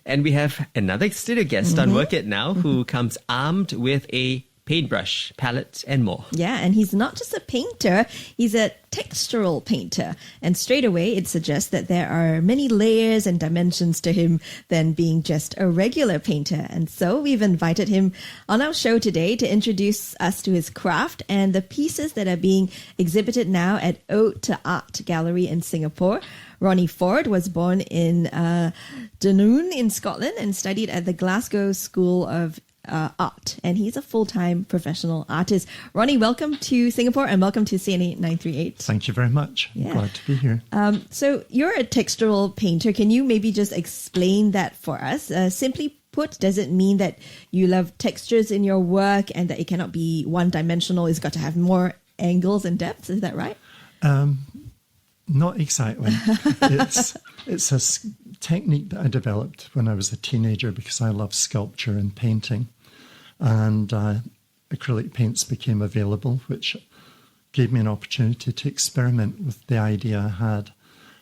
And we have another studio guest on Work It Now who comes armed with a paintbrush, palette, and more. Yeah, and he's not just a painter, he's a textural painter. And straight away, it suggests that there are many layers and dimensions to him than being just a regular painter. And so we've invited him on our show today to introduce us to his craft and the pieces that are being exhibited now at Ode to Art Gallery in Singapore. Ronnie Ford was born in Dunoon in Scotland and studied at the Glasgow School of Art, and he's a full-time professional artist. Ronnie, welcome to Singapore and welcome to CNA938. Thank you very much. Yeah. Glad to be here. So you're a textural painter. Can you maybe just explain that for us? Simply put, does it mean that you love textures in your work and that it cannot be one-dimensional? It's got to have more angles and depths. Is that right? Not exactly. It's a technique that I developed when I was a teenager because I love sculpture and painting. And acrylic paints became available, which gave me an opportunity to experiment with the idea I had.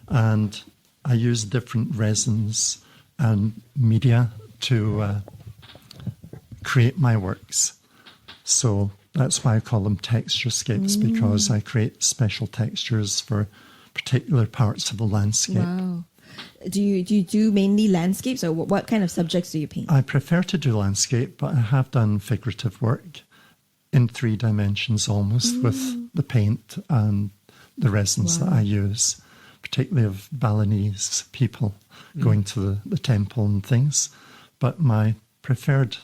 And I used different resins and media to create my works. So that's why I call them texturescapes, because I create special textures for particular parts of the landscape. Wow. Do you do mainly landscapes, or what kind of subjects do you paint? I prefer to do landscape, but I have done figurative work in 3 dimensions almost with the paint and the resins that I use, particularly of Balinese people going to the temple and things. But my preferred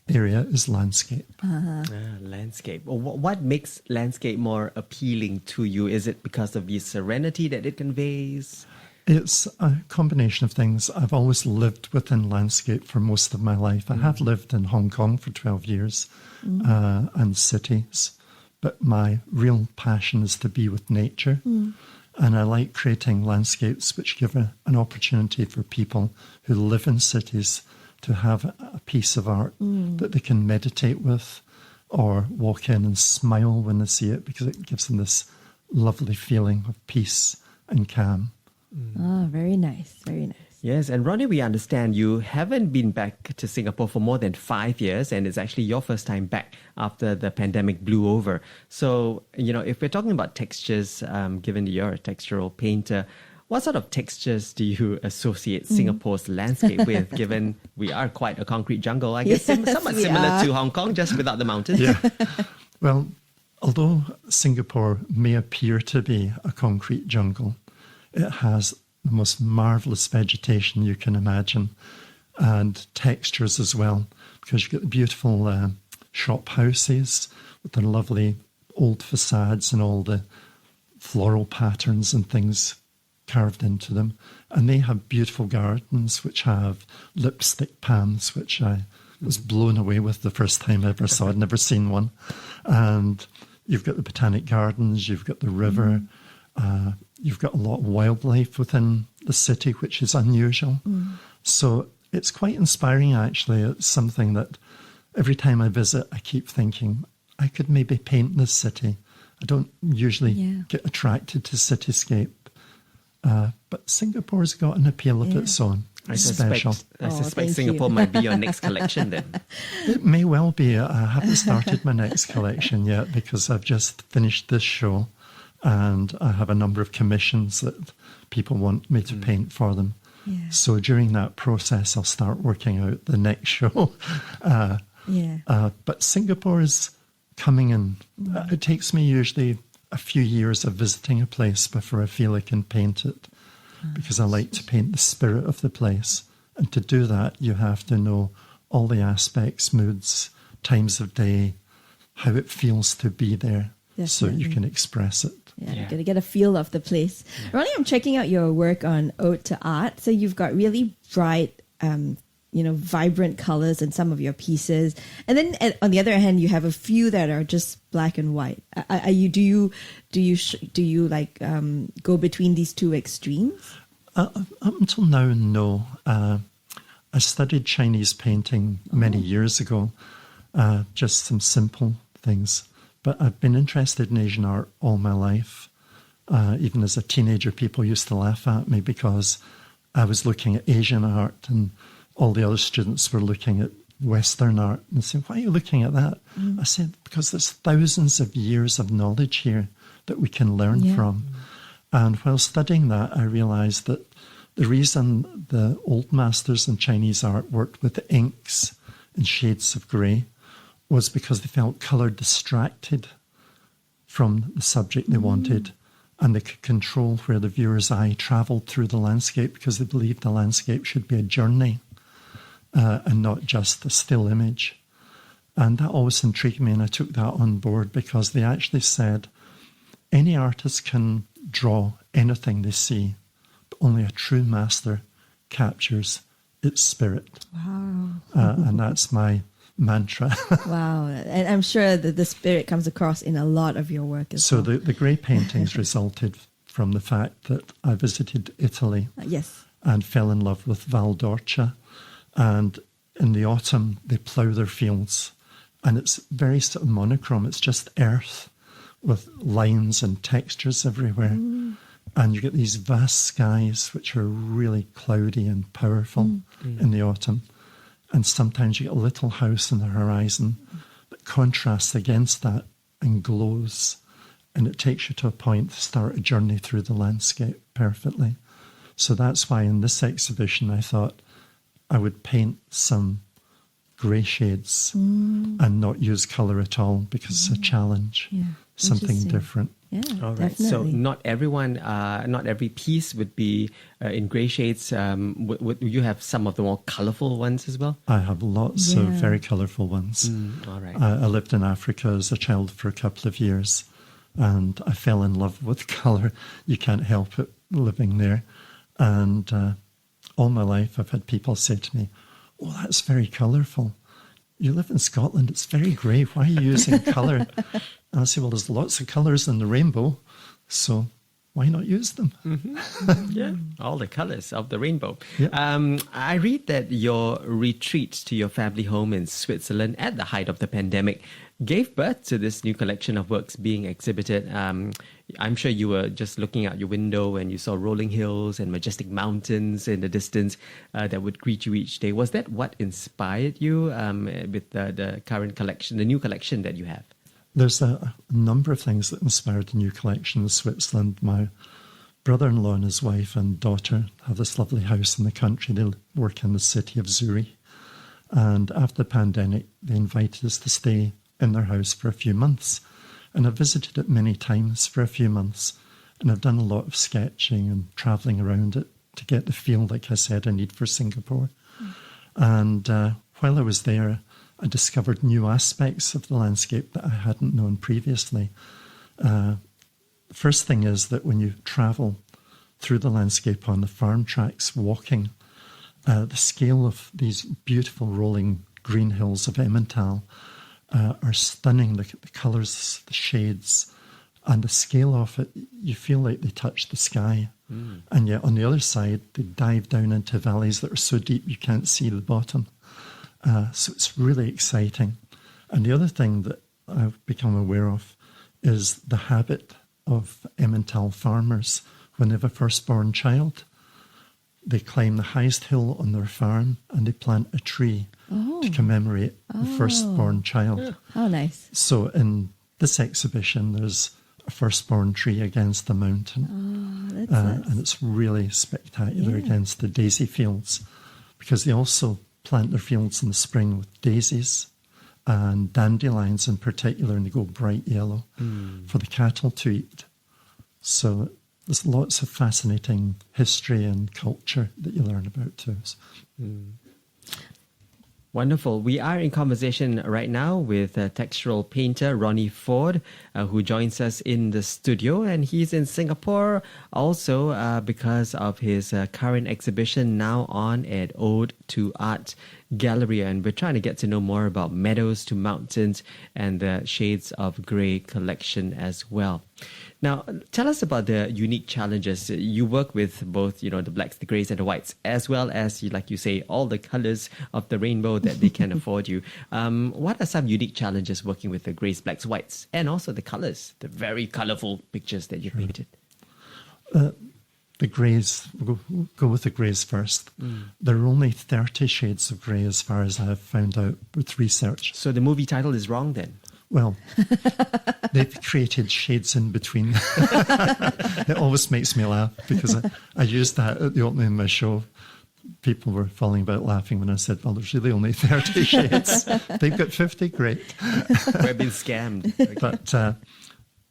area is landscape. Landscape. Well, what makes landscape more appealing to you? Is it because of the serenity that it conveys? It's a combination of things. I've always lived within landscape for most of my life. I have lived in Hong Kong for 12 years and cities, but my real passion is to be with nature. And I like creating landscapes which give an opportunity for people who live in cities to have a piece of art that they can meditate with or walk in and smile when they see it, because it gives them this lovely feeling of peace and calm. Oh, very nice, very nice. Yes, and Ronnie, we understand you haven't been back to Singapore for more than 5 years, and it's actually your first time back after the pandemic blew over. So, if we're talking about textures, given that you're a textural painter, what sort of textures do you associate Singapore's landscape with, given we are quite a concrete jungle? I guess somewhat similar to Hong Kong, just without the mountains. Yeah. Well, although Singapore may appear to be a concrete jungle, it has the most marvellous vegetation you can imagine, and textures as well, because you get the beautiful shop houses with their lovely old facades and all the floral patterns and things carved into them. And they have beautiful gardens which have lipstick palms, which I was blown away with the first time I ever saw. I'd never seen one. And you've got the botanic gardens, you've got the river, you've got a lot of wildlife within the city, which is unusual. So it's quite inspiring, actually. It's something that every time I visit, I keep thinking, I could maybe paint this city. I don't usually get attracted to cityscape. But Singapore's got an appeal of its own. I special. suspect Singapore might be your next collection then. It may well be. I haven't started my next collection yet because I've just finished this show and I have a number of commissions that people want me to paint for them. Yeah. So during that process, I'll start working out the next show. But Singapore is coming in. It takes me usually a few years of visiting a place before I feel I can paint it, because I like to paint the spirit of the place. And to do that, you have to know all the aspects, moods, times of day, how it feels to be there, so you can express it. You got to get a feel of the place. Ronnie, I'm checking out your work on Ode to Art. So you've got really bright, vibrant colors in some of your pieces, and then on the other hand, you have a few that are just black and white. Do you like go between these two extremes? Up until now, no. I studied Chinese painting many years ago, just some simple things. But I've been interested in Asian art all my life. Even as a teenager, people used to laugh at me because I was looking at Asian art and all the other students were looking at Western art and saying, why are you looking at that? I said, because there's thousands of years of knowledge here that we can learn from. And while studying that, I realized that the reason the old masters in Chinese art worked with inks and shades of grey was because they felt colour distracted from the subject they wanted, and they could control where the viewer's eye travelled through the landscape because they believed the landscape should be a journey and not just a still image. And that always intrigued me, and I took that on board because they actually said any artist can draw anything they see, but only a true master captures its spirit. Wow. And that's my mantra. Wow. And I'm sure that the spirit comes across in a lot of your work as So well. the grey paintings resulted from the fact that I visited Italy Yes. and fell in love with Val d'Orcia. And in the autumn, they plough their fields. And it's very sort of monochrome. It's just earth with lines and textures everywhere. And you get these vast skies, which are really cloudy and powerful in the autumn. And sometimes you get a little house in the horizon that contrasts against that and glows. And it takes you to a point to start a journey through the landscape perfectly. So that's why in this exhibition I thought I would paint some grey shades and not use colour at all because it's a challenge, something Interesting. different. Yeah, All right. definitely. So not everyone, not every piece would be in grey shades. Would you have some of the more colourful ones as well? I have lots of Yeah. very colourful ones. All right. I lived in Africa as a child for a couple of years and I fell in love with colour. You can't help it living there. And all my life I've had people say to me, oh, that's very colourful. You live in Scotland, it's very grey. Why are you using colour? And I say, well, there's lots of colours in the rainbow, so why not use them? Yeah, all the colours of the rainbow. Yeah. I read that your retreat to your family home in Switzerland at the height of the pandemic gave birth to this new collection of works being exhibited. I'm sure you were just looking out your window and you saw rolling hills and majestic mountains in the distance that would greet you each day. Was that what inspired you with the current collection, the new collection that you have? There's a number of things that inspired the new collection in Switzerland. My brother-in-law and his wife and daughter have this lovely house in the country. They work in the city of Zurich. And after the pandemic, they invited us to stay in their house for a few months. And I've visited it many times for a few months. And I've done a lot of sketching and travelling around it to get the feel, like I said, I need for Singapore. And while I was there, I discovered new aspects of the landscape that I hadn't known previously. The first thing is that when you travel through the landscape on the farm tracks, walking, the scale of these beautiful rolling green hills of Emmental are stunning. The colours, the shades, and the scale of it, you feel like they touch the sky. And yet on the other side, they dive down into valleys that are so deep you can't see the bottom. So it's really exciting. And the other thing that I've become aware of is the habit of Emmental farmers when they have a firstborn child. They climb the highest hill on their farm and they plant a tree to commemorate the firstborn child. How nice. So in this exhibition, there's a firstborn tree against the mountain. Oh, that's nice. And it's really spectacular against the daisy fields because they also plant their fields in the spring with daisies and dandelions in particular, and they go bright yellow for the cattle to eat. So there's lots of fascinating history and culture that you learn about too. Wonderful. We are in conversation right now with textural painter Ronnie Ford, who joins us in the studio. And he's in Singapore also because of his current exhibition now on at Ode to Art Gallery. And we're trying to get to know more about Meadows to Mountains and the Shades of Grey collection as well. Now, tell us about the unique challenges. You work with both, the blacks, the greys, and the whites, as well as, like you say, all the colors of the rainbow that they can afford you. What are some unique challenges working with the greys, blacks, whites, and also the colors, the very colorful pictures that you painted? the greys, we'll go with the greys first. There are only 30 shades of grey as far as I have found out with research. So the movie title is wrong then? Well, they've created shades in between. It always makes me laugh because I used that at the opening of my show. People were falling about laughing when I said, well, there's really only 30 shades. They've got 50, great. We've been scammed. Okay. But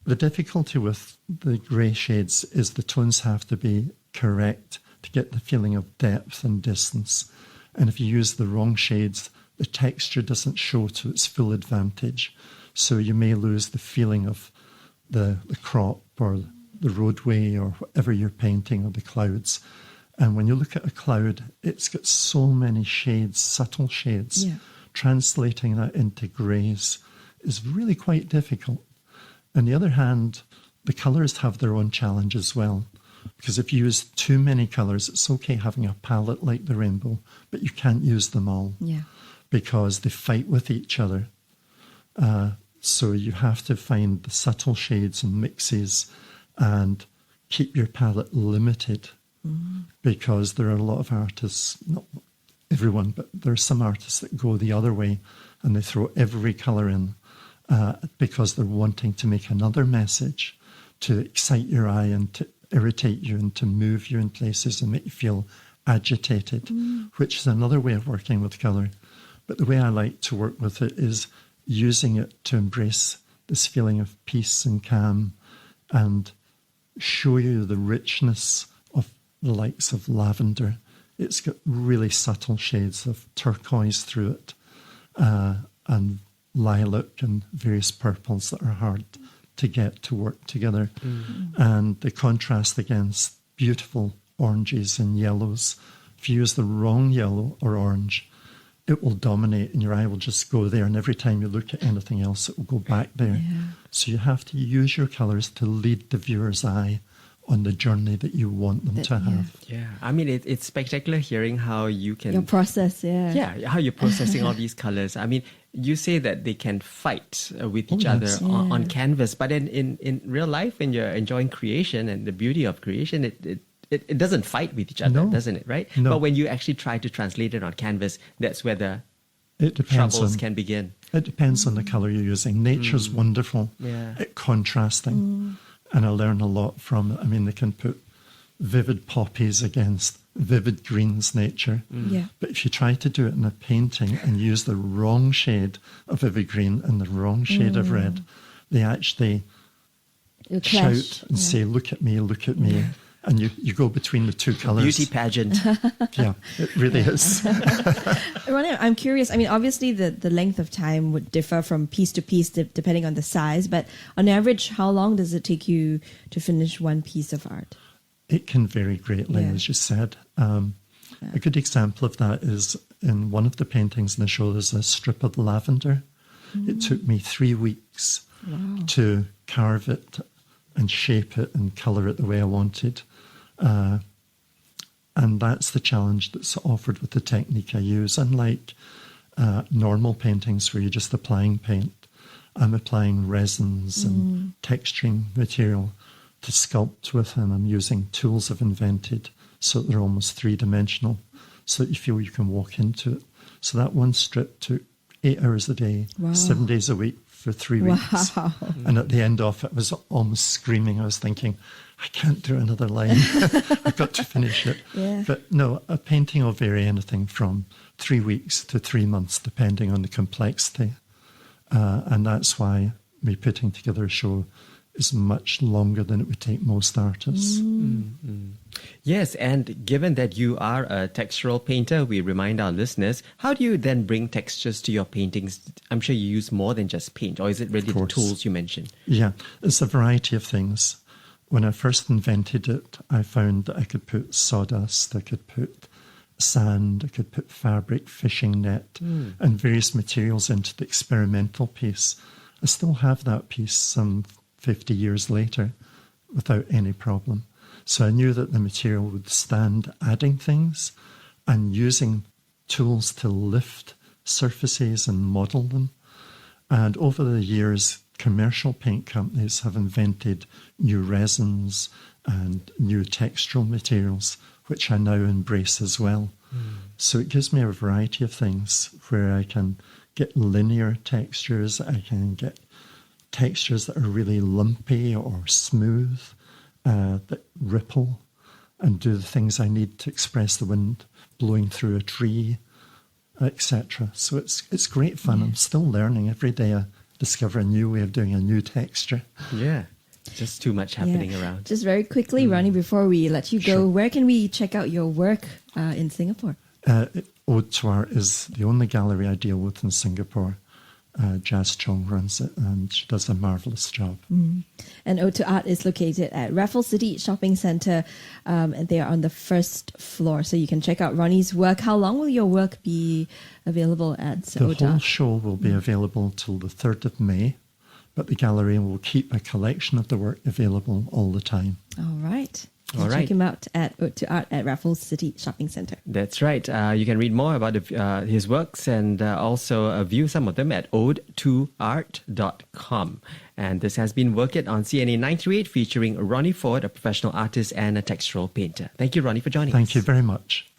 the difficulty with the grey shades is the tones have to be correct to get the feeling of depth and distance. And if you use the wrong shades, the texture doesn't show to its full advantage. So you may lose the feeling of the crop or the roadway or whatever you're painting or the clouds. And when you look at a cloud, it's got so many shades, subtle shades. Yeah. Translating that into greys is really quite difficult. On the other hand, the colours have their own challenge as well. Because if you use too many colours, it's okay having a palette like the rainbow, but you can't use them all. Yeah. Because they fight with each other. So you have to find the subtle shades and mixes and keep your palette limited because there are a lot of artists, not everyone, but there are some artists that go the other way and they throw every colour in because they're wanting to make another message to excite your eye and to irritate you and to move you in places and make you feel agitated, which is another way of working with colour. But the way I like to work with it is using it to embrace this feeling of peace and calm and show you the richness of the likes of lavender. It's got really subtle shades of turquoise through it and lilac and various purples that are hard to get to work together. And the contrast against beautiful oranges and yellows. If you use the wrong yellow or orange, it will dominate and your eye will just go there. And every time you look at anything else, it will go back there. Yeah. So you have to use your colours to lead the viewer's eye on the journey that you want them to have. Yeah, I mean, it's spectacular hearing how you can... Your process, Yeah, how you're processing all these colours. I mean, you say that they can fight with each other yes. on canvas, but in real life, when you're enjoying creation and the beauty of creation, it doesn't fight with each other, doesn't it, right? No. But when you actually try to translate it on canvas, that's where the depends troubles can begin. It depends on the colour you're using. Nature's wonderful at contrasting, and I learn a lot from it. I mean, they can put vivid poppies against vivid greens, nature. Yeah. But if you try to do it in a painting and use the wrong shade of vivid green and the wrong shade of red, they actually It'll shout clash. and say, look at me, look at me. And you go between the two colours. Beauty pageant. Yeah, it really is. Ronnie, I'm curious. I mean, obviously the length of time would differ from piece to piece depending on the size, but on average, how long does it take you to finish one piece of art? It can vary greatly, as you said. A good example of that is in one of the paintings in the show, there's a strip of lavender. It took me 3 weeks to carve it and shape it and colour it the way I wanted. And that's the challenge that's offered with the technique I use. Unlike normal paintings where you're just applying paint, I'm applying resins and texturing material to sculpt with, and I'm using tools I've invented so that they're almost three-dimensional, so that you feel you can walk into it. So that one strip took 8 hours a day, 7 days a week for 3 weeks. Wow. And at the end of it, I was almost screaming. I was thinking, I can't do another line. I've got to finish it. Yeah. But no, a painting will vary anything from 3 weeks to 3 months, depending on the complexity. And that's why me putting together a show is much longer than it would take most artists. Yes, and given that you are a textural painter, we remind our listeners, how do you then bring textures to your paintings? I'm sure you use more than just paint, or is it really the tools you mentioned? Yeah, it's a variety of things. When I first invented it, I found that I could put sawdust, I could put sand, I could put fabric, fishing net, and various materials into the experimental piece. I still have that piece some 50 years later without any problem. So I knew that the material would stand adding things and using tools to lift surfaces and model them. And over the years, commercial paint companies have invented new resins and new textural materials, which I now embrace as well. So it gives me a variety of things where I can get linear textures, I can get textures that are really lumpy or smooth, that ripple and do the things I need to express the wind blowing through a tree, etc. So it's great fun. I'm still learning every day. I discover a new way of doing a new texture. Yeah. Just too much happening around. Just very quickly, Ronnie, before we let you go, Sure. where can we check out your work in Singapore? Ode to Art is the only gallery I deal with in Singapore. Jazz Chong runs it, and she does a marvellous job. And Ode to Art is located at Raffles City Shopping Centre, and they are on the first floor. So you can check out Ronnie's work. How long will your work be available at The Ode to whole Art? show will be available till the 3rd of May, but the gallery will keep a collection of the work available all the time. All right. All right. Check him out at Ode to Art at Raffles City Shopping Centre. That's right. You can read more about his works and also view some of them at ode2art.com. And this has been Work It on CNA938 featuring Ronnie Ford, a professional artist and a textural painter. Thank you, Ronnie, for joining us. Thank you very much.